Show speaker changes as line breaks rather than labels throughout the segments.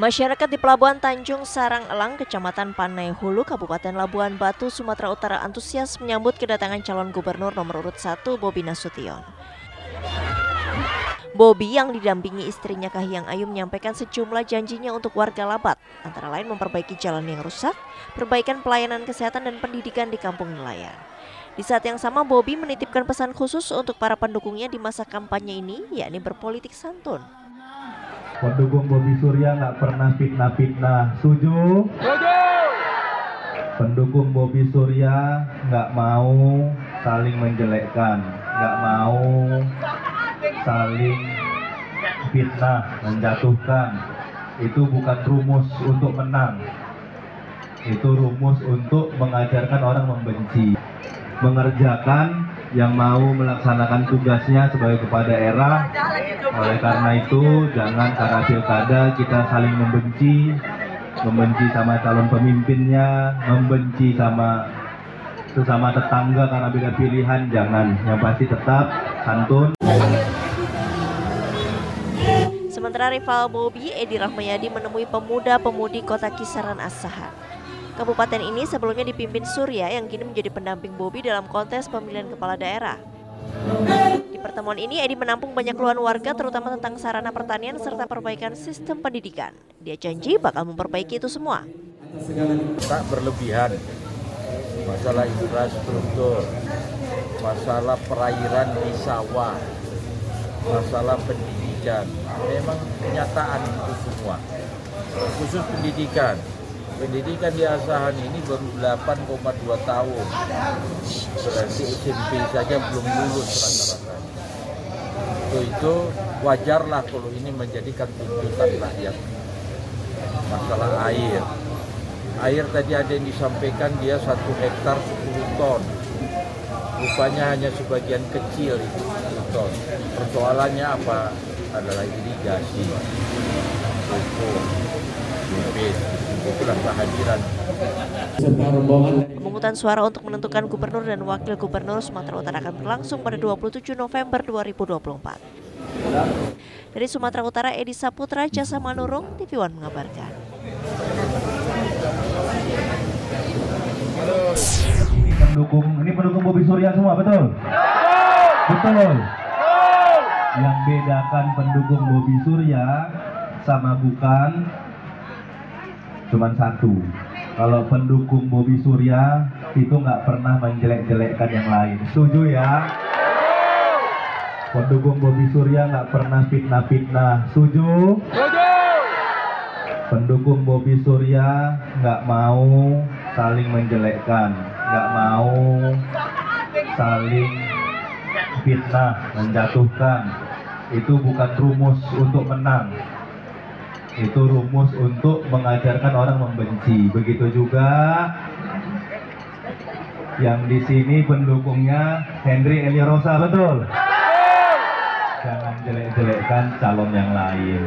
Masyarakat di Pelabuhan Tanjung Sarang Elang, Kecamatan Panai Hulu, Kabupaten Labuhan Batu, Sumatera Utara antusias menyambut kedatangan calon gubernur nomor urut 1 Bobi Nasution. Bobi yang didampingi istrinya Kahiyang Ayu menyampaikan sejumlah janjinya untuk warga Labat, antara lain memperbaiki jalan yang rusak, perbaikan pelayanan kesehatan dan pendidikan di kampung nelayan. Di saat yang sama, Bobi menitipkan pesan khusus untuk para pendukungnya di masa kampanye ini, yakni berpolitik santun.
Pendukung Bobi Surya nggak pernah fitnah-fitnah, setuju? Pendukung Bobi Surya nggak mau saling menjelekkan, nggak mau saling fitnah, menjatuhkan. Itu bukan rumus untuk menang. Itu rumus untuk mengajarkan orang membenci. Mengerjakan yang mau melaksanakan tugasnya sebagai kepala daerah. Oleh karena itu, jangan karena pilkada kita saling membenci sama calon pemimpinnya, membenci sama sesama tetangga karena beda pilihan, jangan. Yang pasti tetap santun.
Sementara rival Bobi, Edi Rahmayadi, menemui pemuda-pemudi kota Kisaran Asahan. Kabupaten ini sebelumnya dipimpin Surya yang kini menjadi pendamping Bobi dalam kontes pemilihan kepala daerah. Di pertemuan ini, Edi menampung banyak keluhan warga terutama tentang sarana pertanian serta perbaikan sistem pendidikan. Dia janji bakal memperbaiki itu semua.
Tak berlebihan, masalah infrastruktur, masalah perairan di sawah, masalah pendidikan, memang kenyataan itu semua. Khusus pendidikan. Pendidikan di Asahan ini baru 8,2 tahun, berarti SMP saja belum lulus rata-rata. Itu wajarlah kalau ini menjadikan tuntutan rakyat. Masalah air tadi ada yang disampaikan dia 1 hektar 10 ton, rupanya hanya sebagian kecil itu 10 ton. Persoalannya apa? Adalah irigasi, pupuk, bibit. Itulah kehadiran.
Pemungutan suara untuk menentukan gubernur dan wakil gubernur Sumatera Utara akan berlangsung pada 27 November 2024. Dari Sumatera Utara, Edi Saputra, Jasa Manurung, TV One mengabarkan.
Ini pendukung Bobi Surya semua, betul? Betul. Yang bedakan pendukung Bobi Surya sama bukan cuman satu. Kalau pendukung Bobi Surya itu nggak pernah menjelek-jelekkan yang lain. Setuju ya? Pendukung Bobi Surya nggak pernah fitnah-fitnah. Setuju? Pendukung Bobi Surya nggak mau saling menjelekkan, nggak mau saling fitnah, menjatuhkan. Itu bukan rumus untuk menang. Itu rumus untuk mengajarkan orang membenci. Begitu juga yang di sini pendukungnya Henry Eliarosa, betul? Jangan jelek-jelekkan calon yang lain.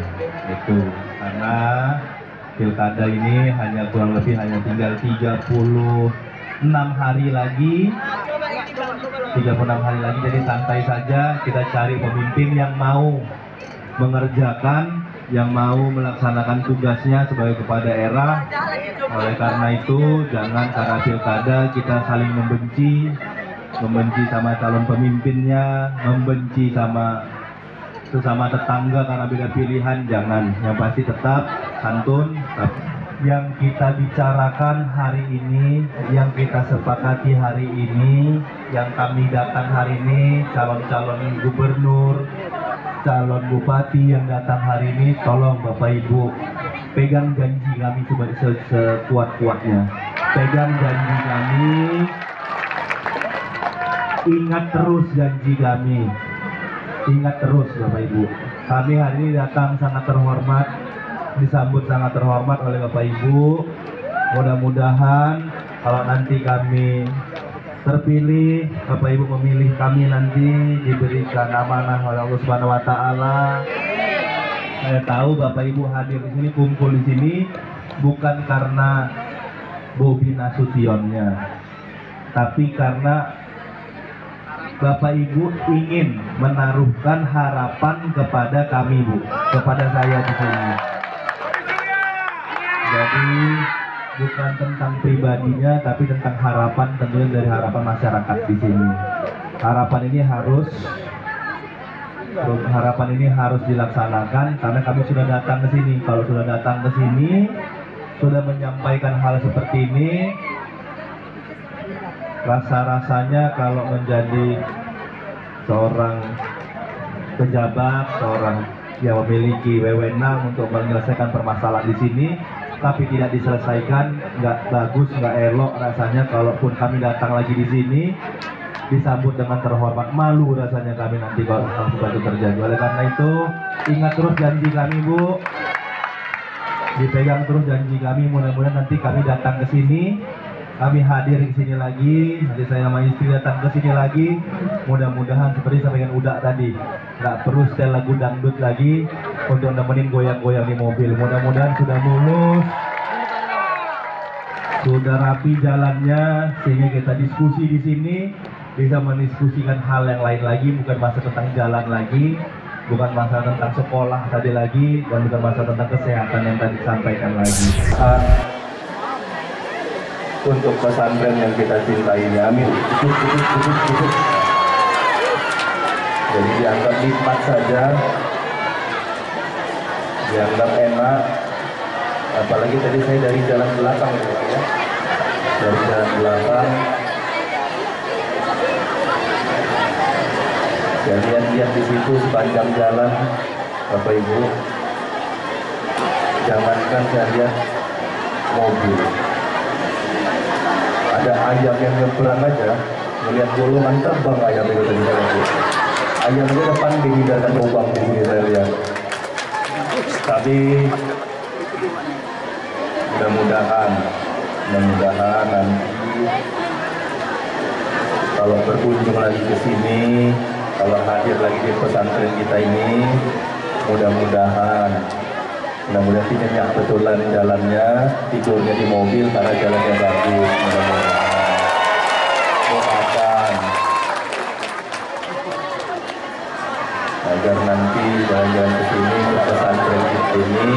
Itu karena pilkada ini kurang lebih tinggal 36 hari lagi. 36 hari lagi, jadi santai saja, kita cari pemimpin yang mau mengerjakan, yang mau melaksanakan tugasnya sebagai kepala daerah. Oleh karena itu, jangan karena pilkada kita saling membenci sama calon pemimpinnya, membenci sama sesama tetangga karena beda pilihan, jangan. Yang pasti tetap santun. Yang kita bicarakan hari ini, yang kita sepakati hari ini, yang kami datang hari ini, calon-calon gubernur, calon bupati yang datang hari ini, tolong Bapak Ibu pegang janji kami sekuat-kuatnya. Pegang janji kami, ingat terus janji kami, ingat terus Bapak Ibu. Kami hari ini datang sangat terhormat, disambut sangat terhormat oleh Bapak Ibu. Mudah-mudahan kalau nanti kami terpilih, Bapak Ibu memilih kami nanti, diberikan amanah oleh Allah Subhanahu wa taala. Saya tahu Bapak Ibu hadir di sini, kumpul di sini bukan karena Bobi Nasutionnya, tapi karena Bapak Ibu ingin menaruhkan harapan kepada kami, Bu, kepada saya di sini. Jadi bukan tentang pribadinya, tapi tentang harapan, tentunya dari harapan masyarakat di sini. Harapan ini harus dilaksanakan karena kami sudah datang ke sini. Kalau sudah datang ke sini, sudah menyampaikan hal seperti ini, rasa-rasanya kalau menjadi seorang pejabat, seorang yang memiliki wewenang untuk menyelesaikan permasalahan di sini, tapi tidak diselesaikan, nggak bagus, nggak elok rasanya. Kalaupun kami datang lagi di sini, disambut dengan terhormat, malu rasanya kami nanti kalau sesuatu terjadi. Oleh karena itu, ingat terus janji kami, Bu. Dipegang terus janji kami. Mudah-mudahan nanti kami datang ke sini, kami hadir di sini lagi. Nanti saya sama istri datang ke sini lagi. Mudah-mudahan seperti sampaikan Uda tadi, nggak perlu setel lagu dangdut lagi untuk nemenin goyang-goyang di mobil. Mudah-mudahan sudah mulus, sudah rapi jalannya, sehingga kita diskusi di sini bisa mendiskusikan hal yang lain lagi, bukan masalah tentang jalan lagi, bukan masalah tentang sekolah tadi lagi, dan bukan masalah tentang kesehatan yang tadi disampaikan lagi. Untuk pesantren yang kita cintai ini, amin. Jadi dianggap nikmat saja, dianggap enak. Apalagi tadi saya dari jalan belakang, ya. Dari jalan belakang. Ya, lihat di situ sepanjang jalan, Bapak Ibu. Jangankan saya lihat mobil, ada ayam yang nyebrang aja, melihat golongan terbang ayam itu tadi saya lihat. Ayam itu depan dihindarkan lubang di sini saya lihat. Tapi mudah-mudahan nanti kalau berkunjung lagi ke sini, kalau hadir lagi di pesantren kita ini, mudah-mudahan sih nyenyak betulan jalannya, tidurnya di mobil karena jalannya bagus. Mudah-mudahan doakan agar nanti jalan-jalan ke sini ke pesantren kita ini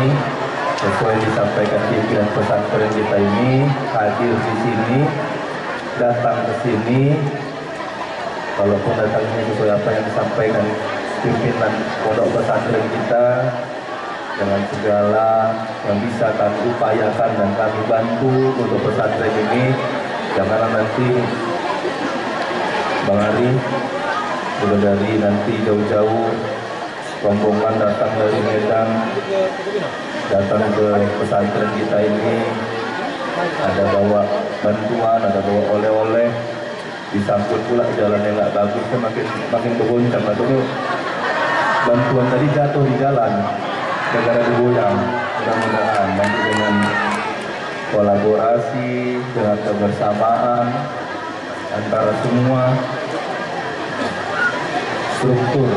sesuai disampaikan pimpinan pesantren kita ini, hadir di sini, datang ke sini. Walaupun datangnya sesuai apa yang disampaikan pimpinan pondok pesantren kita, dengan segala yang bisa kami upayakan dan kami bantu untuk pesantren ini. Janganlah nanti Bang Ari sudah dari nanti jauh-jauh rombongan datang dari Medan, datang ke pesantren kita ini, ada bawa bantuan, ada bawa oleh-oleh, disambut pula jalannya nggak bagus, kan makin bergoncang. Lalu bantuan tadi jatuh di jalan gara-gara digoyang. Mudah-mudahan nanti dengan kolaborasi, dengan kebersamaan antara semua struktur,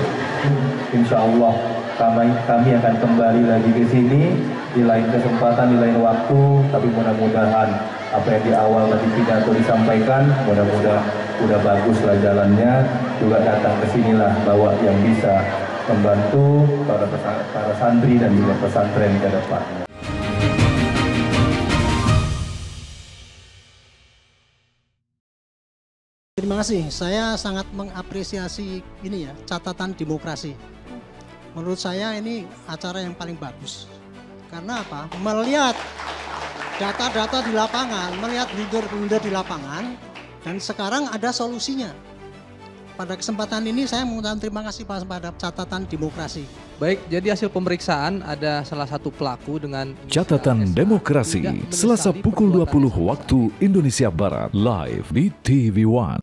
insya Allah kami akan kembali lagi ke sini di lain kesempatan, di lain waktu. Tapi mudah-mudahan apa yang di awal tadi pidato disampaikan, mudah-mudahan udah bagus lah jalannya. Juga datang ke sinilah bawa yang bisa membantu para santri dan juga pesantren ke depannya.
Terima kasih. Saya sangat mengapresiasi ini ya, catatan demokrasi. Menurut saya ini acara yang paling bagus. Karena apa? Melihat data-data di lapangan, melihat blunder-blunder di lapangan, dan sekarang ada solusinya. Pada kesempatan ini saya mengucapkan terima kasih pada catatan demokrasi.
Baik, jadi hasil pemeriksaan ada salah satu pelaku dengan
Catatan Demokrasi, Selasa pukul 20 waktu Indonesia Barat, live di TV One.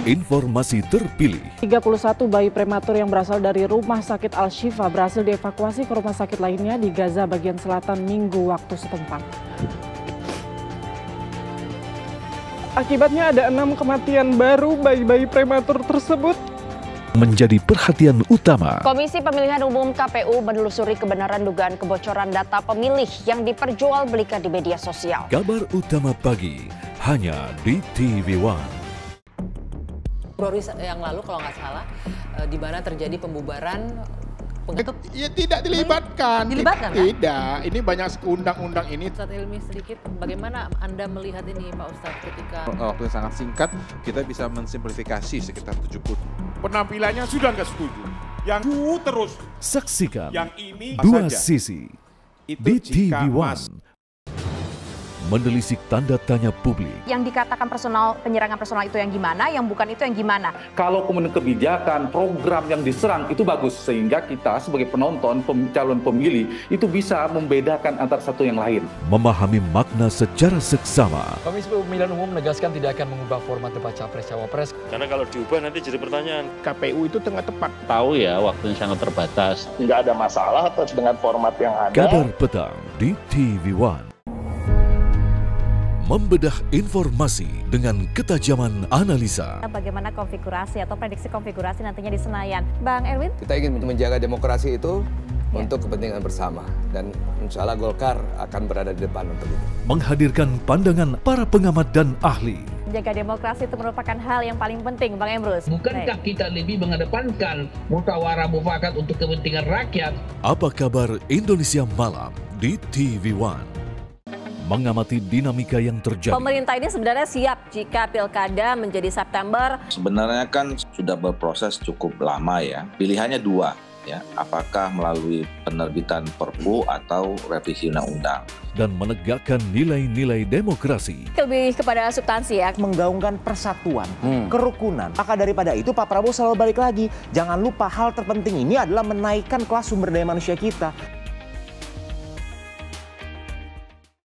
Informasi terpilih.
31 bayi prematur yang berasal dari Rumah Sakit Al-Shifa berhasil dievakuasi ke rumah sakit lainnya di Gaza bagian selatan Minggu waktu setempat. Akibatnya ada 6 kematian baru bayi-bayi prematur tersebut.
Menjadi perhatian utama.
Komisi Pemilihan Umum KPU menelusuri kebenaran dugaan kebocoran data pemilih yang diperjualbelikan di media sosial.
Kabar utama pagi hanya di TV One.
Februari yang lalu kalau nggak salah, di mana terjadi pembubaran Ya tidak dilibatkan.
Dilibatkan kan?
Tidak, ini banyak undang-undang ini.
Ustadz Ilmi sedikit, bagaimana Anda melihat ini Pak Ustadz ketika
waktu yang sangat singkat kita bisa mensimplifikasi sekitar 70.
Penampilannya sudah nggak setuju. Yang terus.
Saksikan
yang ini
dua
saja.
sisi
Itu
di
jika
TV1. Menelisik tanda tanya publik.
Yang dikatakan penyerangan personal itu yang gimana, yang bukan itu yang gimana.
Kalau kemudian kebijakan, program yang diserang itu bagus, sehingga kita sebagai penonton, calon pemilih, itu bisa membedakan antara satu yang lain.
Memahami makna secara seksama.
Komisi Pemilihan Umum menegaskan tidak akan mengubah format debat Capres-Cawapres.
Karena kalau diubah nanti jadi pertanyaan.
KPU itu tengah tepat.
Tahu ya, waktunya sangat terbatas.
Nggak ada masalah atas dengan format yang ada.
Kabar petang di TV1. Membedah informasi dengan ketajaman analisa.
Bagaimana konfigurasi atau prediksi konfigurasi nantinya di Senayan. Bang Erwin?
Kita ingin menjaga demokrasi itu untuk kepentingan bersama. Dan insya Allah Golkar akan berada di depan untuk itu.
Menghadirkan pandangan para pengamat dan ahli.
Menjaga demokrasi itu merupakan hal yang paling penting, Bang Emrus.
Bukankah kita lebih mengedepankan musyawarah mufakat untuk kepentingan rakyat?
Apa kabar Indonesia Malam di TV1? Mengamati dinamika yang terjadi.
Pemerintah ini sebenarnya siap jika pilkada menjadi September.
Sebenarnya kan sudah berproses cukup lama ya. Pilihannya dua ya, apakah melalui penerbitan Perpu atau revisi undang-undang.
Dan menegakkan nilai-nilai demokrasi.
Lebih kepada substansi ya.
Menggaungkan persatuan, kerukunan. Maka daripada itu Pak Prabowo selalu balik lagi. Jangan lupa hal terpenting ini adalah menaikkan kelas sumber daya manusia kita.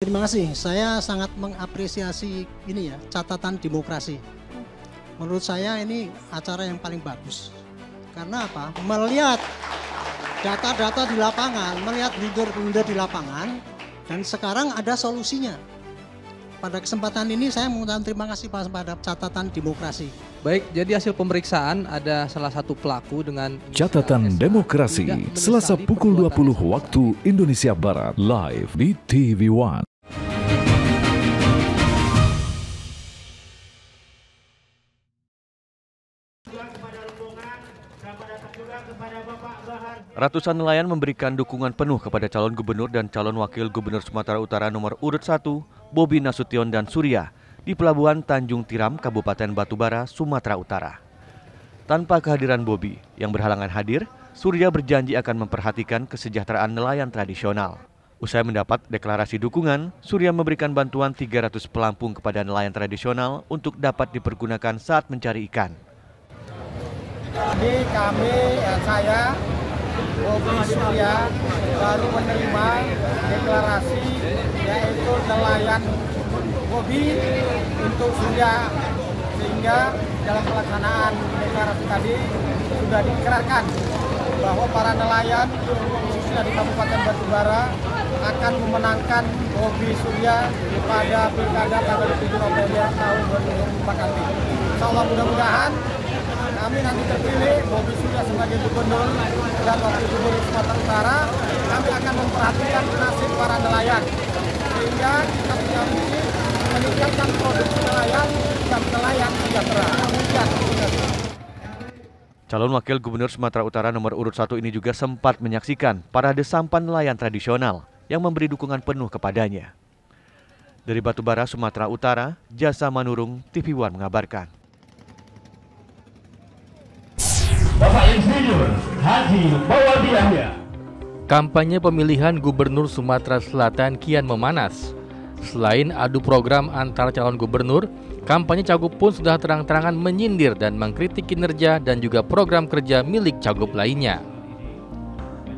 Terima kasih, saya sangat mengapresiasi ini ya, catatan demokrasi. Menurut saya ini acara yang paling bagus. Karena apa? Melihat data-data di lapangan, melihat blunder-blunder di lapangan, dan sekarang ada solusinya. Pada kesempatan ini saya mengucapkan terima kasih pada catatan demokrasi.
Baik, jadi hasil pemeriksaan ada salah satu pelaku dengan
Catatan Demokrasi, Selasa pukul 20 waktu Indonesia Barat, live di TV1.
Ratusan nelayan memberikan dukungan penuh kepada calon gubernur dan calon wakil gubernur Sumatera Utara nomor urut 1, Bobi Nasution dan Surya, di Pelabuhan Tanjung Tiram, Kabupaten Batubara, Sumatera Utara. Tanpa kehadiran Bobi yang berhalangan hadir, Surya berjanji akan memperhatikan kesejahteraan nelayan tradisional. Usai mendapat deklarasi dukungan, Surya memberikan bantuan 300 pelampung kepada nelayan tradisional untuk dapat dipergunakan saat mencari ikan.
Jadi saya Bobi Surya baru menerima deklarasi yaitu nelayan Bobi untuk Surya, sehingga dalam pelaksanaan deklarasi tadi sudah dikerahkan bahwa para nelayan khususnya di Kabupaten Batubara akan memenangkan Bobi Surya pada pilkada tanggal 7 November tahun 2024 nanti. Insya Allah mudah-mudahan kami nanti terpilih Bobi Surya sebagai gubernur dan wakil gubernur Sumatera Utara, kami akan memperhatikan nasib para nelayan sehingga kita bisa meningkatkan produksi nelayan dan nelayan sejahtera.
Calon wakil gubernur Sumatera Utara nomor urut 1 ini juga sempat menyaksikan parade sampan nelayan tradisional yang memberi dukungan penuh kepadanya. Dari Batubara, Sumatera Utara, Jasa Manurung, TV1 mengabarkan.
Bapak Insinyur Haji Mawaldi Yahya.
Kampanye pemilihan Gubernur Sumatera Selatan kian memanas. Selain adu program antar calon gubernur, kampanye Cagup pun sudah terang-terangan menyindir dan mengkritik kinerja dan juga program kerja milik Cagup lainnya.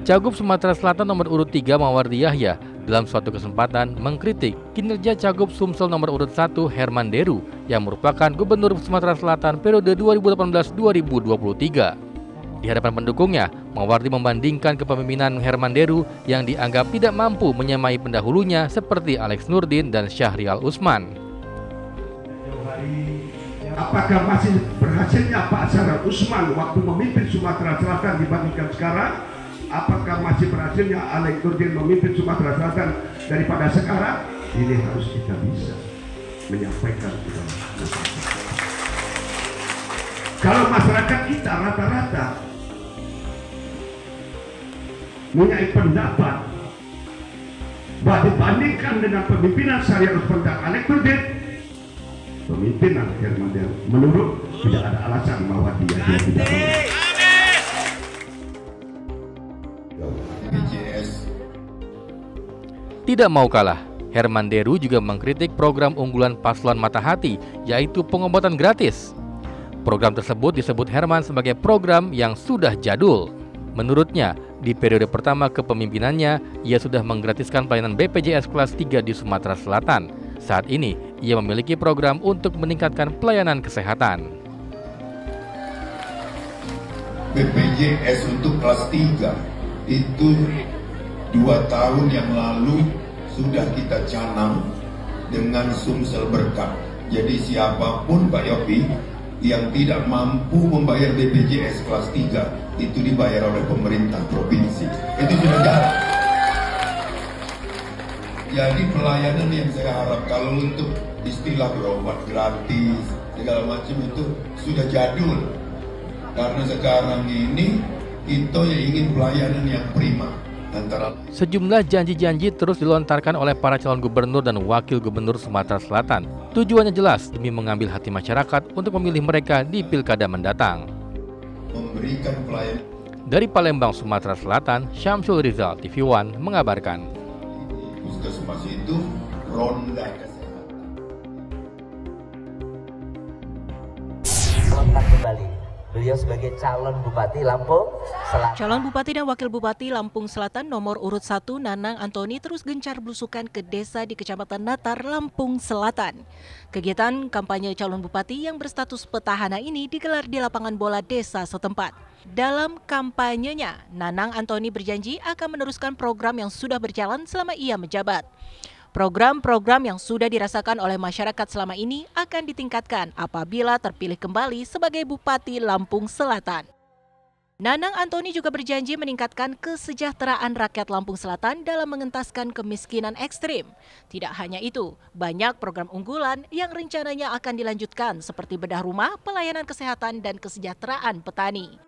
Cagup Sumatera Selatan nomor urut 3 Mawardi Yahya dalam suatu kesempatan mengkritik kinerja Cagup Sumsel nomor urut 1 Herman Deru yang merupakan Gubernur Sumatera Selatan periode 2018-2023. Di hadapan pendukungnya, Mawardi membandingkan kepemimpinan Herman Deru yang dianggap tidak mampu menyamai pendahulunya seperti Alex Nurdin dan Syahrial Usman.
Apakah masih berhasilnya Pak Syahrial Usman waktu memimpin Sumatera Selatan dibandingkan sekarang? Apakah masih berhasilnya Alex Nurdin memimpin Sumatera Selatan daripada sekarang? Ini harus kita bisa menyampaikan kepada masyarakat. Kalau masyarakat kita rata-rata mempunyai pendapat bahwa dibandingkan dengan pemimpinan Syariah Usman dan Alek Nurdin, pemimpinan Herman Deru menurut tidak ada alasan bahwa dia tidak
Tidak mau kalah, Herman Deru juga mengkritik program unggulan paslon Mata Hati, yaitu pengobatan gratis. Program tersebut disebut Herman sebagai program yang sudah jadul. Menurutnya, di periode pertama kepemimpinannya, ia sudah menggratiskan pelayanan BPJS kelas 3 di Sumatera Selatan. Saat ini, ia memiliki program untuk meningkatkan pelayanan kesehatan.
BPJS untuk kelas 3 itu 2 tahun yang lalu sudah kita canang dengan Sumsel Berkah. Jadi siapapun Pak Yopi yang tidak mampu membayar BPJS kelas 3 itu dibayar oleh pemerintah provinsi. Itu sudah jalan. Jadi pelayanan yang saya harap, kalau untuk istilah berobat gratis segala macam itu sudah jadul. Karena sekarang ini kita yang ingin pelayanan yang prima.
Sejumlah janji-janji terus dilontarkan oleh para calon gubernur dan wakil gubernur Sumatera Selatan. Tujuannya jelas, demi mengambil hati masyarakat untuk memilih mereka di pilkada mendatang.
Memberikan pelayanan.
Dari Palembang, Sumatera Selatan, Syamsul Rizal, TV One mengabarkan.
Puskesmas itu ronda kesehatan.
Kembali. Beliau sebagai calon Bupati Lampung Selatan.
Calon Bupati dan Wakil Bupati Lampung Selatan nomor urut 1 Nanang Antoni terus gencar belusukan ke desa di Kecamatan Natar, Lampung Selatan. Kegiatan kampanye calon Bupati yang berstatus petahana ini digelar di lapangan bola desa setempat. Dalam kampanyenya, Nanang Antoni berjanji akan meneruskan program yang sudah berjalan selama ia menjabat. Program-program yang sudah dirasakan oleh masyarakat selama ini akan ditingkatkan apabila terpilih kembali sebagai Bupati Lampung Selatan. Nanang Antoni juga berjanji meningkatkan kesejahteraan rakyat Lampung Selatan dalam mengentaskan kemiskinan ekstrim. Tidak hanya itu, banyak program unggulan yang rencananya akan dilanjutkan seperti bedah rumah, pelayanan kesehatan, dan kesejahteraan petani.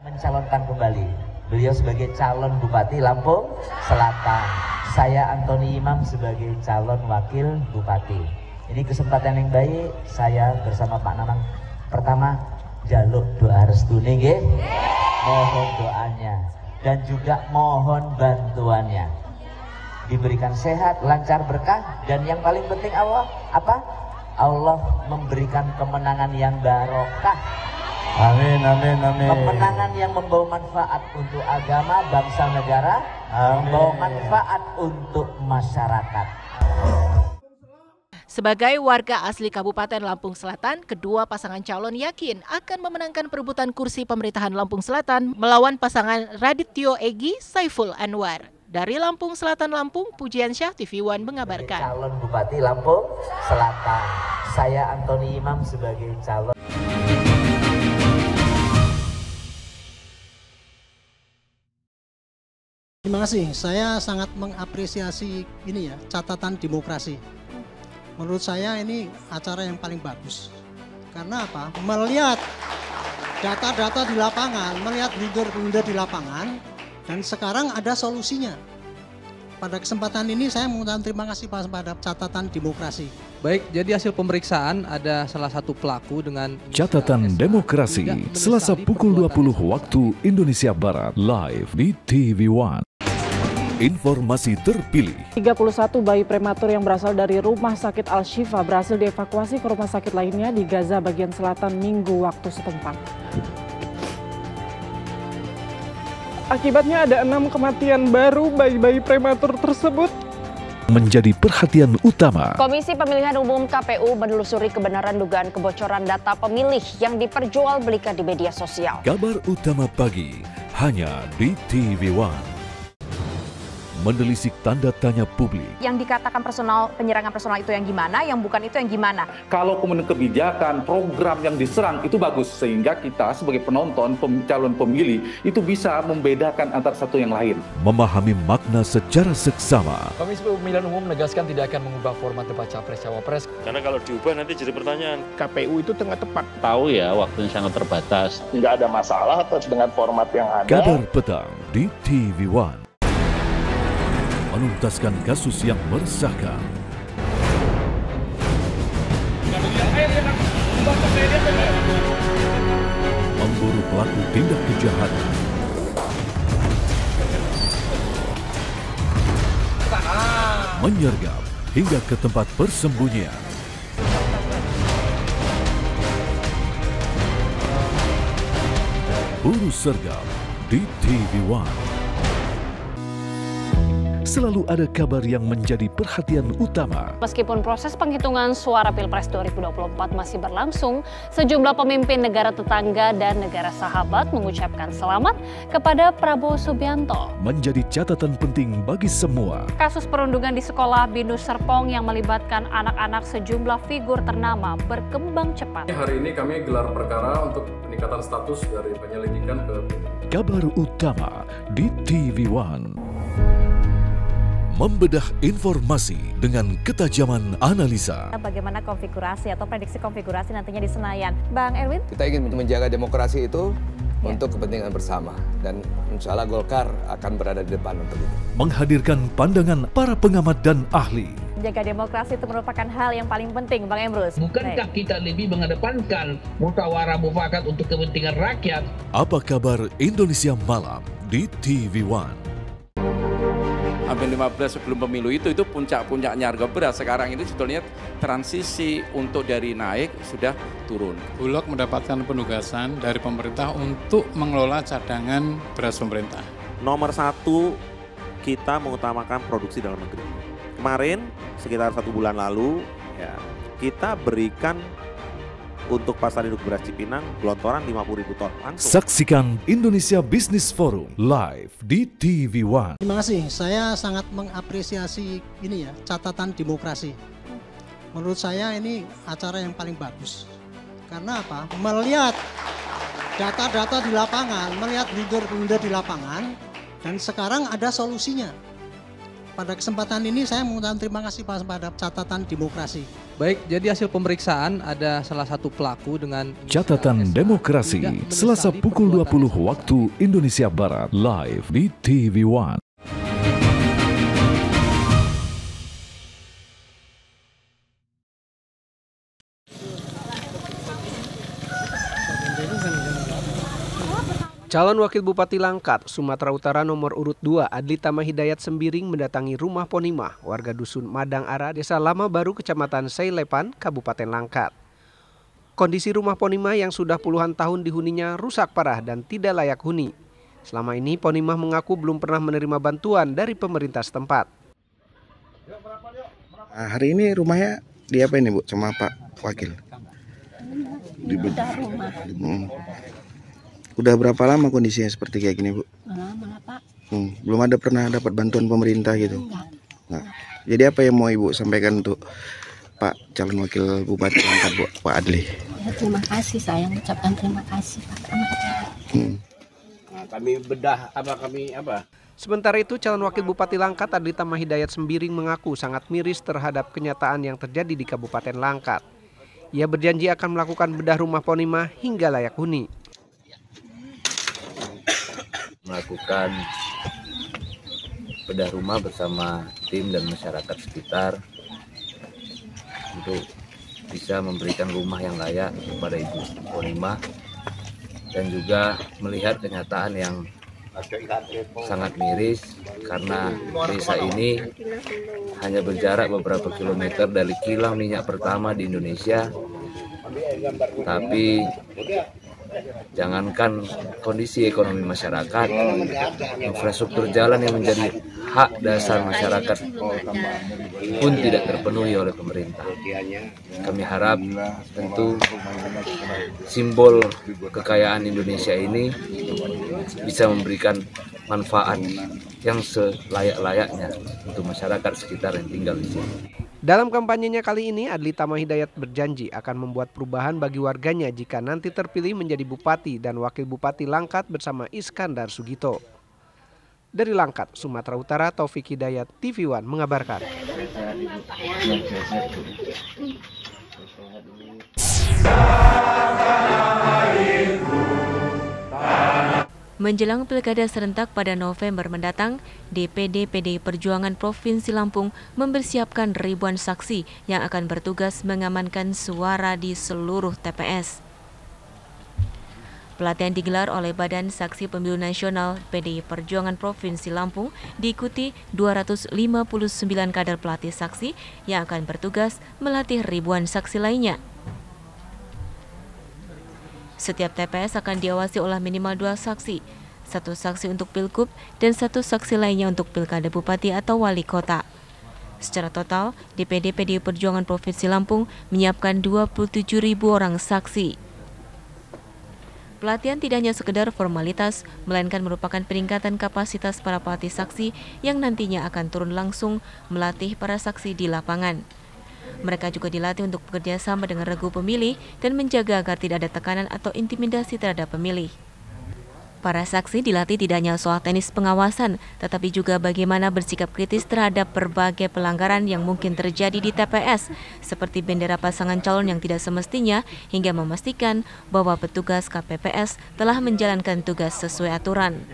Mencalonkan kembali beliau sebagai calon Bupati Lampung Selatan. Saya Antoni Imam sebagai calon wakil bupati. Ini kesempatan yang baik, saya bersama Pak Nanang. Pertama, jaluk doa restu nggih. Mohon doanya dan juga mohon bantuannya. Diberikan sehat, lancar, berkah, dan yang paling penting Allah apa? Allah memberikan kemenangan yang barokah.
Amin, amin, amin.
Kemenangan yang membawa manfaat untuk agama, bangsa, negara, membawa manfaat untuk masyarakat.
Sebagai warga asli Kabupaten Lampung Selatan, kedua pasangan calon yakin akan memenangkan perebutan kursi pemerintahan Lampung Selatan melawan pasangan Radityo Egi Saiful Anwar. Dari Lampung Selatan, Lampung, Pujiansyah, TV One mengabarkan.
Calon Bupati Lampung Selatan, saya Antoni Imam sebagai calon.
Terima kasih. Saya sangat mengapresiasi ini ya, catatan demokrasi. Menurut saya ini acara yang paling bagus. Karena apa? Melihat data-data di lapangan, melihat blunder-blunder di lapangan, dan sekarang ada solusinya. Pada kesempatan ini saya mengucapkan terima kasih pada catatan demokrasi.
Baik, jadi hasil pemeriksaan ada salah satu pelaku dengan
Catatan Demokrasi, Selasa pukul 20 waktu Indonesia Barat, live di TV One. Informasi terpilih.
31 bayi prematur yang berasal dari Rumah Sakit Al-Shifa berhasil dievakuasi ke rumah sakit lainnya di Gaza bagian selatan Minggu waktu setempat. Akibatnya ada 6 kematian baru bayi-bayi prematur tersebut.
Menjadi perhatian utama.
Komisi Pemilihan Umum KPU menelusuri kebenaran dugaan kebocoran data pemilih yang diperjualbelikan di media sosial.
Kabar utama pagi hanya di TV One. menelisik tanda tanya publik.
Yang dikatakan penyerangan personal itu yang gimana, yang bukan itu yang gimana.
Kalau kemudian kebijakan, program yang diserang itu bagus, sehingga kita sebagai penonton, calon pemilih itu bisa membedakan antara satu yang lain.
Memahami makna secara seksama.
Komisi Pemilihan Umum menegaskan tidak akan mengubah format debat Capres-Cawapres.
Karena kalau diubah nanti jadi pertanyaan.
KPU itu tengah tepat.
Tahu ya, waktunya sangat terbatas.
Nggak ada masalah dengan format yang ada.
Kabar petang di TV One. Menuntaskan kasus yang meresahkan. Memburu pelaku tindak kejahatan. Menyergap hingga ke tempat persembunyian. Buru sergap di TV One. Selalu ada kabar yang menjadi perhatian utama.
Meskipun proses penghitungan suara Pilpres 2024 masih berlangsung, sejumlah pemimpin negara tetangga dan negara sahabat mengucapkan selamat kepada Prabowo Subianto.
Menjadi catatan penting bagi semua.
Kasus perundungan di sekolah Binus Serpong yang melibatkan anak-anak sejumlah figur ternama berkembang cepat.
Hari ini kami gelar perkara untuk peningkatan status dari penyelidikan ke
Kabar utama di TV One. Membedah informasi dengan ketajaman analisa.
Bagaimana konfigurasi atau prediksi konfigurasi nantinya di Senayan, Bang Erwin?
Kita ingin menjaga demokrasi itu untuk kepentingan bersama, dan insya Allah Golkar akan berada di depan untuk itu.
Menghadirkan pandangan para pengamat dan ahli.
Menjaga demokrasi itu merupakan hal yang paling penting, Bang Emrus.
Bukankah kita lebih mengedepankan musyawarah mufakat untuk kepentingan rakyat?
Apa kabar Indonesia Malam di TV One?
Hampir 15 sebelum pemilu itu puncak-puncaknya harga beras. Sekarang ini sebetulnya transisi untuk dari naik sudah turun.
Bulog mendapatkan penugasan dari pemerintah untuk mengelola cadangan beras pemerintah.
Nomor 1, kita mengutamakan produksi dalam negeri. Kemarin sekitar 1 bulan lalu ya, kita berikan untuk pasar induk beras Cipinang gelontoran 50.000 ton. Langsung.
Saksikan Indonesia Business Forum live di TV One.
Terima kasih, saya sangat mengapresiasi ini ya, catatan demokrasi. Menurut saya ini acara yang paling bagus. Karena apa? Melihat data-data di lapangan, melihat blunder-blunder di lapangan, dan sekarang ada solusinya. Pada kesempatan ini saya mengucapkan terima kasih pada catatan demokrasi.
Baik, jadi hasil pemeriksaan ada salah satu pelaku dengan
Catatan Demokrasi, Selasa pukul 20 waktu Indonesia Barat, live di TV One.
Calon Wakil Bupati Langkat, Sumatera Utara nomor urut 2, Adli Tama Hidayat Sembiring mendatangi rumah Ponimah, warga dusun Madang Ara, Desa Lama Baru, Kecamatan Seilepan, Kabupaten Langkat. Kondisi rumah Ponimah yang sudah puluhan tahun dihuninya rusak parah dan tidak layak huni. Selama ini Ponimah mengaku belum pernah menerima bantuan dari pemerintah setempat.
Hari ini rumahnya diapain nih Bu sama Pak Wakil? Di
rumah.
Udah berapa lama kondisinya seperti kayak gini Bu?
Lama lah Pak.
Belum ada pernah dapat bantuan pemerintah gitu? Enggak. Jadi apa yang mau Ibu sampaikan untuk Pak calon wakil Bupati Langkat Bu, Pak Adli?
Ya, terima kasih, saya mengucapkan terima kasih Pak.
Nah, kami bedah apa? Sementara itu calon wakil Bupati Langkat Adli Tama Hidayat Sembiring mengaku sangat miris terhadap kenyataan yang terjadi di Kabupaten Langkat. Ia berjanji akan melakukan bedah rumah Ponimah hingga layak huni.
Melakukan bedah rumah bersama tim dan masyarakat sekitar untuk bisa memberikan rumah yang layak kepada Ibu Ponimah, dan juga melihat kenyataan yang sangat miris karena desa ini hanya berjarak beberapa kilometer dari kilang minyak pertama di Indonesia, tapi Jangankan kondisi ekonomi masyarakat, infrastruktur jalan yang menjadi hak dasar masyarakat pun tidak terpenuhi oleh pemerintah. Kami harap tentu simbol kekayaan Indonesia ini bisa memberikan manfaat yang selayak-layaknya untuk masyarakat sekitar yang tinggal di sini.
Dalam kampanyenya kali ini, Adli Tama Hidayat berjanji akan membuat perubahan bagi warganya jika nanti terpilih menjadi Bupati dan Wakil Bupati Langkat bersama Iskandar Sugito. Dari Langkat, Sumatera Utara, Taufik Hidayat, TV One mengabarkan.
Menjelang Pilkada serentak pada November mendatang, DPD PDI Perjuangan Provinsi Lampung mempersiapkan ribuan saksi yang akan bertugas mengamankan suara di seluruh TPS. Pelatihan digelar oleh Badan Saksi Pemilu Nasional PDI Perjuangan Provinsi Lampung diikuti 259 kader pelatih saksi yang akan bertugas melatih ribuan saksi lainnya. Setiap TPS akan diawasi oleh minimal 2 saksi, 1 saksi untuk Pilgub dan 1 saksi lainnya untuk Pilkada Bupati atau Wali Kota. Secara total, DPD PDI Perjuangan Provinsi Lampung menyiapkan 27.000 orang saksi. Pelatihan tidak hanya sekedar formalitas, melainkan merupakan peningkatan kapasitas para pelatih saksi yang nantinya akan turun langsung melatih para saksi di lapangan. Mereka juga dilatih untuk bekerja sama dengan regu pemilih dan menjaga agar tidak ada tekanan atau intimidasi terhadap pemilih. Para saksi dilatih tidak hanya soal teknis pengawasan, tetapi juga bagaimana bersikap kritis terhadap berbagai pelanggaran yang mungkin terjadi di TPS, seperti bendera pasangan calon yang tidak semestinya, hingga memastikan bahwa petugas KPPS telah menjalankan tugas sesuai aturan.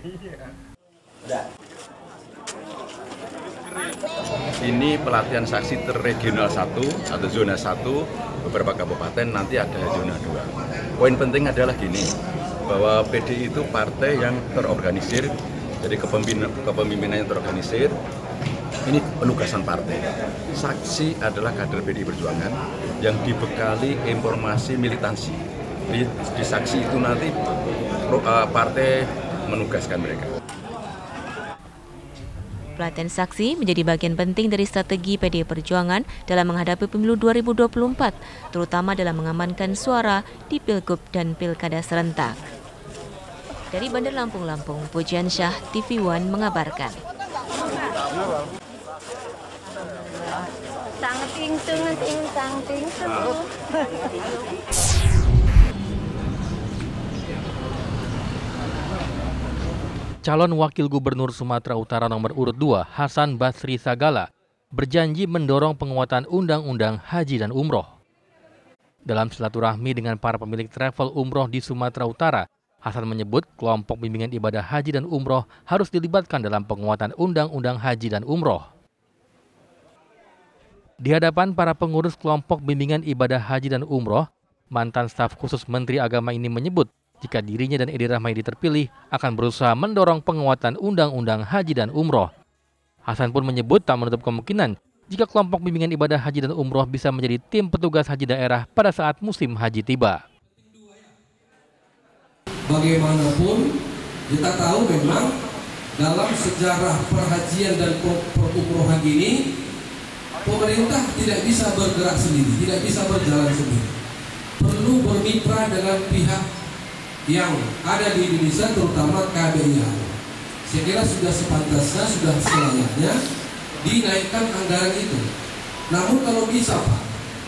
Ini pelatihan saksi terregional 1 atau zona 1, beberapa kabupaten, nanti ada zona 2. Poin penting adalah gini, bahwa PDI itu partai yang terorganisir, jadi kepemimpinan yang terorganisir, ini penugasan partai. Saksi adalah kader PDI Perjuangan yang dibekali informasi militansi. Di saksi itu nanti partai menugaskan mereka.
Pelatihan saksi menjadi bagian penting dari strategi PDI Perjuangan dalam menghadapi pemilu 2024, terutama dalam mengamankan suara di Pilgub dan Pilkada serentak. Dari Bandar Lampung, Pujian Syah, TV One mengabarkan.
Calon Wakil Gubernur Sumatera Utara nomor urut 2, Hasan Basri Sagala, berjanji mendorong penguatan Undang-Undang Haji dan Umroh. Dalam silaturahmi dengan para pemilik travel umroh di Sumatera Utara, Hasan menyebut kelompok bimbingan ibadah haji dan umroh harus dilibatkan dalam penguatan Undang-Undang Haji dan Umroh. Di hadapan para pengurus kelompok bimbingan ibadah haji dan umroh, mantan staf khusus Menteri Agama ini menyebut jika dirinya dan Edi Rahmayadi terpilih akan berusaha mendorong penguatan Undang-Undang Haji dan Umroh. Hasan pun menyebut tak menutup kemungkinan jika kelompok bimbingan ibadah haji dan umroh bisa menjadi tim petugas haji daerah pada saat musim haji tiba.
Bagaimanapun kita tahu memang dalam sejarah perhajian dan perumrohan ini pemerintah tidak bisa bergerak sendiri, tidak bisa berjalan sendiri. Perlu bermitra dengan pihak yang ada di Indonesia, terutama KBRI. Saya kira sudah sepantasnya, sudah selayaknya dinaikkan anggaran itu. Namun kalau bisa Pak,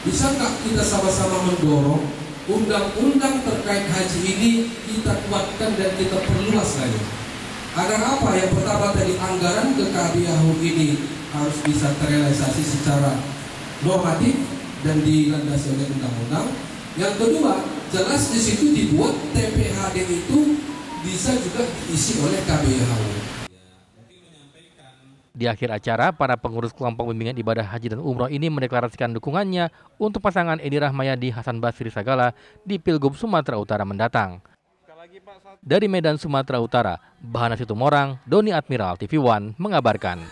bisa nggak kita sama-sama mendorong undang-undang terkait haji ini kita kuatkan dan kita perluas lagi. Agar apa? Yang pertama tadi anggaran ke KBRI ini harus bisa terrealisasi secara normatif dan dilandasi oleh undang-undang. Yang kedua, jelas di situ dibuat TPHD itu bisa juga diisi oleh KBRI.
Di akhir acara, para pengurus kelompok bimbingan ibadah haji dan umroh ini mendeklarasikan dukungannya untuk pasangan Edi Rahmayadi Hasan Basri Sagala di Pilgub Sumatera Utara mendatang. Dari Medan, Sumatera Utara, Bahana Situmorang, Doni Admiral, TV One mengabarkan.